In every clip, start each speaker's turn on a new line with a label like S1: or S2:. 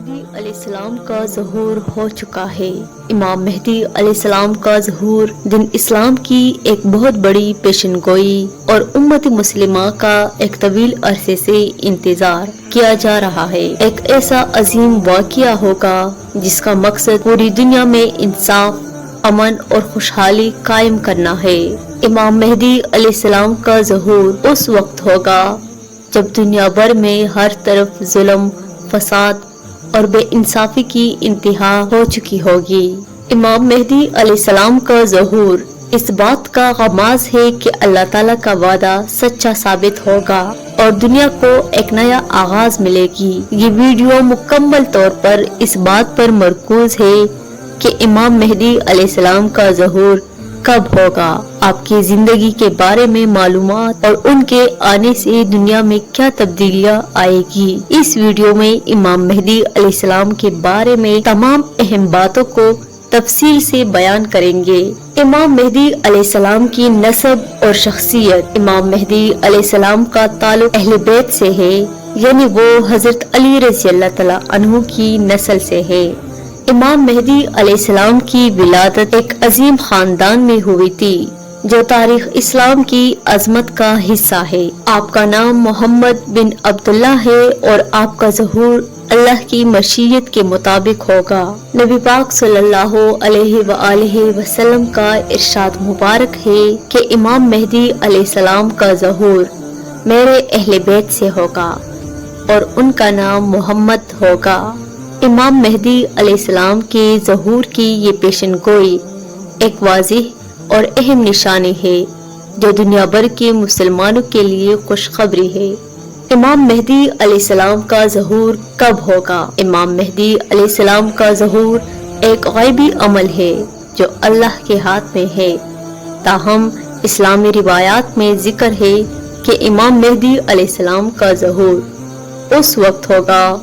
S1: مہدی علیہ السلام کا ظہور ہو چکا ہے۔ امام مہدی علیہ السلام کا ظہور دین اسلام کی ایک بہت بڑی پیشن گوئی اور امت مسلمہ کا ایک طویل عرصے سے انتظار کیا جا رہا ہے۔ ایک ایسا عظیم واقعہ ہوگا جس کا مقصد پوری دنیا میں انصاف، امن اور خوشحالی قائم کرنا ہے۔ امام مہدی علیہ السلام کا ظہور اس وقت ہوگا جب دنیا بھر میں ہر طرف ظلم، فساد اور بے انصافی کی انتہا ہو چکی ہوگی۔ امام مہدی علیہ السلام کا ظہور اس بات کا غماز ہے کہ اللہ تعالیٰ کا وعدہ سچا ثابت ہوگا اور دنیا کو ایک نیا آغاز ملے گی۔ یہ ویڈیو مکمل طور پر اس بات پر مرکوز ہے کہ امام مہدی علیہ السلام کا ظہور کب ہوگا، آپ کی زندگی کے بارے میں معلومات اور ان کے آنے سے دنیا میں کیا تبدیلیاں آئے گی۔ اس ویڈیو میں امام مہدی علیہ السلام کے بارے میں تمام اہم باتوں کو تفصیل سے بیان کریں گے۔ امام مہدی علیہ السلام کی نسب اور شخصیت۔ امام مہدی علیہ السلام کا تعلق اہل بیت سے ہے، یعنی وہ حضرت علی رضی اللہ تعالیٰ عنہ کی نسل سے ہے۔ امام مہدی علیہ السلام کی ولادت ایک عظیم خاندان میں ہوئی تھی جو تاریخ اسلام کی عظمت کا حصہ ہے۔ آپ کا نام محمد بن عبداللہ ہے اور آپ کا ظہور اللہ کی مشیت کے مطابق ہوگا۔ نبی پاک صلی اللہ علیہ وآلہ وسلم کا ارشاد مبارک ہے کہ امام مہدی علیہ السلام کا ظہور میرے اہل بیت سے ہوگا اور ان کا نام محمد ہوگا۔ امام مہدی علیہ السلام کے ظہور کی یہ پیشن گوئی ایک واضح اور اہم نشانی ہے جو دنیا بھر کے مسلمانوں کے لیے خوشخبری ہے۔ امام مہدی علیہ السلام کا ظہور کب ہوگا؟ امام مہدی علیہ السلام کا ظہور ایک غیبی عمل ہے جو اللہ کے ہاتھ میں ہے، تاہم اسلامی روایات میں ذکر ہے کہ امام مہدی علیہ السلام کا ظہور اس وقت ہوگا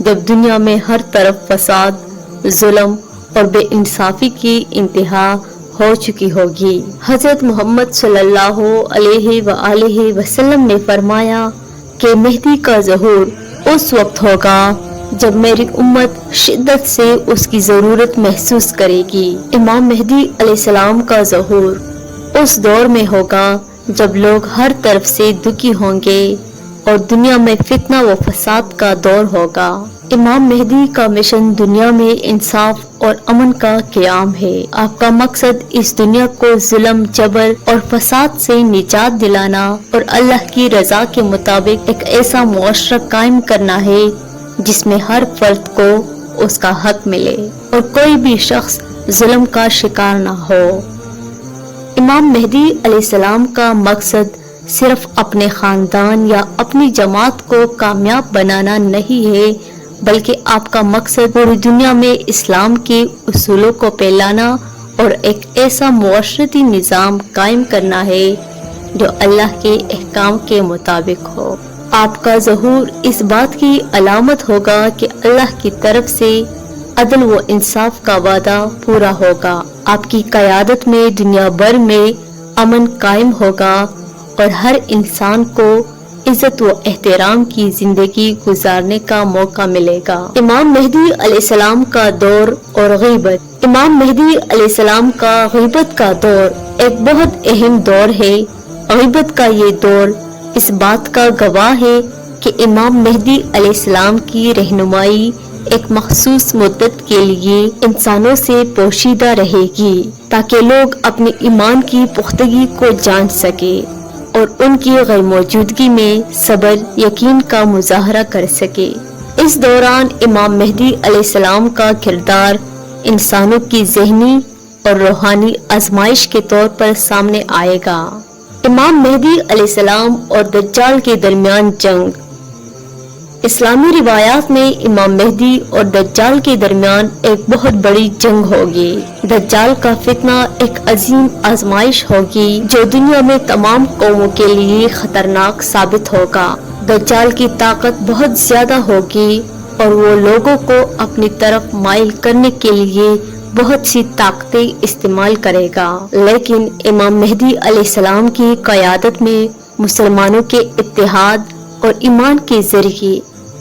S1: جب دنیا میں ہر طرف فساد، ظلم اور بے انصافی کی انتہا ہو چکی ہوگی۔ حضرت محمد صلی اللہ علیہ وآلہ وسلم نے فرمایا کہ مہدی کا ظہور اس وقت ہوگا جب میری امت شدت سے اس کی ضرورت محسوس کرے گی۔ امام مہدی علیہ السلام کا ظہور اس دور میں ہوگا جب لوگ ہر طرف سے دکھی ہوں گے اور دنیا میں فتنہ و فساد کا دور ہوگا۔ امام مہدی کا مشن دنیا میں انصاف اور امن کا قیام ہے۔ آپ کا مقصد اس دنیا کو ظلم، جبر اور فساد سے نجات دلانا اور اللہ کی رضا کے مطابق ایک ایسا معاشرہ قائم کرنا ہے جس میں ہر فرد کو اس کا حق ملے اور کوئی بھی شخص ظلم کا شکار نہ ہو۔ امام مہدی علیہ السلام کا مقصد صرف اپنے خاندان یا اپنی جماعت کو کامیاب بنانا نہیں ہے، بلکہ آپ کا مقصد پوری دنیا میں اسلام کے اصولوں کو پھیلانا اور ایک ایسا معاشرتی نظام قائم کرنا ہے جو اللہ کے احکام کے مطابق ہو۔ آپ کا ظہور اس بات کی علامت ہوگا کہ اللہ کی طرف سے عدل و انصاف کا وعدہ پورا ہوگا۔ آپ کی قیادت میں دنیا بھر میں امن قائم ہوگا اور ہر انسان کو عزت و احترام کی زندگی گزارنے کا موقع ملے گا۔ امام مہدی علیہ السلام کا دور اور غیبت۔ امام مہدی علیہ السلام کا غیبت کا دور ایک بہت اہم دور ہے۔ غیبت کا یہ دور اس بات کا گواہ ہے کہ امام مہدی علیہ السلام کی رہنمائی ایک مخصوص مدت کے لیے انسانوں سے پوشیدہ رہے گی تاکہ لوگ اپنے ایمان کی پختگی کو جان سکے اور ان کی غیر موجودگی میں صبر، یقین کا مظاہرہ کر سکے۔ اس دوران امام مہدی علیہ السلام کا کردار انسانوں کی ذہنی اور روحانی آزمائش کے طور پر سامنے آئے گا۔ امام مہدی علیہ السلام اور دجال کے درمیان جنگ۔ اسلامی روایات میں امام مہدی اور دجال کے درمیان ایک بہت بڑی جنگ ہوگی۔ دجال کا فتنہ ایک عظیم آزمائش ہوگی جو دنیا میں تمام قوموں کے لیے خطرناک ثابت ہوگا۔ دجال کی طاقت بہت زیادہ ہوگی اور وہ لوگوں کو اپنی طرف مائل کرنے کے لیے بہت سی طاقتیں استعمال کرے گا، لیکن امام مہدی علیہ السلام کی قیادت میں مسلمانوں کے اتحاد اور ایمان کے ذریعے